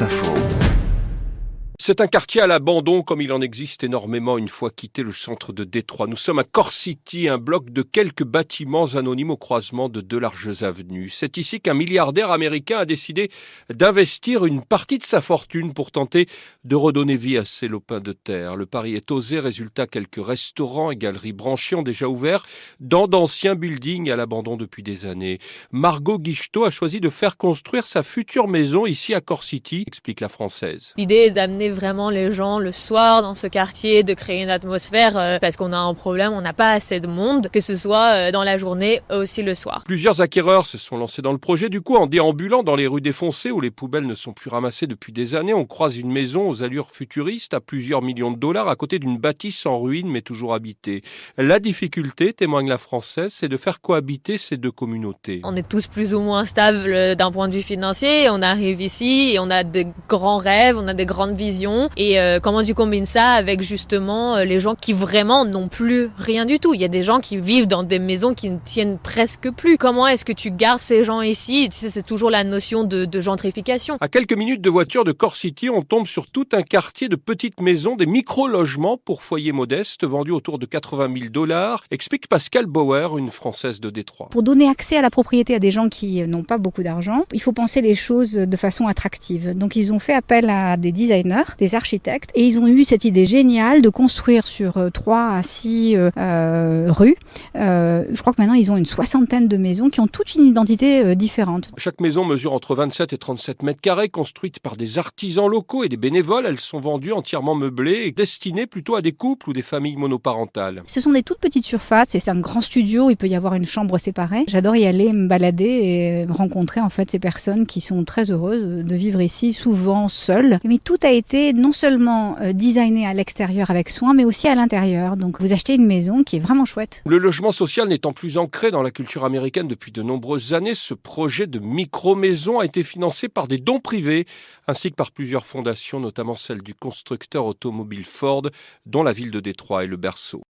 infos. C'est un quartier à l'abandon comme il en existe énormément une fois quitté le centre de Détroit. Nous sommes à Core City, un bloc de quelques bâtiments anonymes au croisement de deux larges avenues. C'est ici qu'un milliardaire américain a décidé d'investir une partie de sa fortune pour tenter de redonner vie à ces lopins de terre. Le pari est osé, résultat quelques restaurants et galeries branchées ont déjà ouvert dans d'anciens buildings à l'abandon depuis des années. Margot Guichetot a choisi de faire construire sa future maison ici à Core City, explique la Française. L'idée est d'amener vraiment les gens le soir dans ce quartier, de créer une atmosphère parce qu'on a un problème, on n'a pas assez de monde, que ce soit dans la journée aussi le soir. Plusieurs acquéreurs se sont lancés dans le projet. Du coup, en déambulant dans les rues défoncées où les poubelles ne sont plus ramassées depuis des années, on croise une maison aux allures futuristes à plusieurs millions de dollars à côté d'une bâtisse en ruine mais toujours habitée. La difficulté, témoigne la Française, c'est de faire cohabiter ces deux communautés. On est tous plus ou moins stables d'un point de vue financier. On arrive ici et on a des grands rêves, on a des grandes visions. Et comment tu combines ça avec justement les gens qui vraiment n'ont plus rien du tout. Il y a des gens qui vivent dans des maisons qui ne tiennent presque plus. Comment est-ce que tu gardes ces gens ici? Tu sais, c'est toujours la notion de gentrification. À quelques minutes de voiture de Core City, on tombe sur tout un quartier de petites maisons, des micro-logements pour foyers modestes vendus autour de 80 000 $, explique Pascal Bauer, une Française de Détroit. Pour donner accès à la propriété à des gens qui n'ont pas beaucoup d'argent, il faut penser les choses de façon attractive. Donc ils ont fait appel à des designers, des architectes, et ils ont eu cette idée géniale de construire sur 3 à 6 rues. Je crois que maintenant ils ont une 60aine de maisons qui ont toute une identité différente. Chaque maison mesure entre 27 et 37 mètres carrés, construite par des artisans locaux et des bénévoles. Elles sont vendues entièrement meublées et destinées plutôt à des couples ou des familles monoparentales. Ce sont des toutes petites surfaces et c'est un grand studio, il peut y avoir une chambre séparée. J'adore y aller, me balader et rencontrer en fait ces personnes qui sont très heureuses de vivre ici, souvent seules. Mais tout a été non seulement designé à l'extérieur avec soin, mais aussi à l'intérieur. Donc vous achetez une maison qui est vraiment chouette. Le logement social n'étant plus ancré dans la culture américaine depuis de nombreuses années, ce projet de micro-maison a été financé par des dons privés, ainsi que par plusieurs fondations, notamment celle du constructeur automobile Ford, dont la ville de Détroit est le berceau.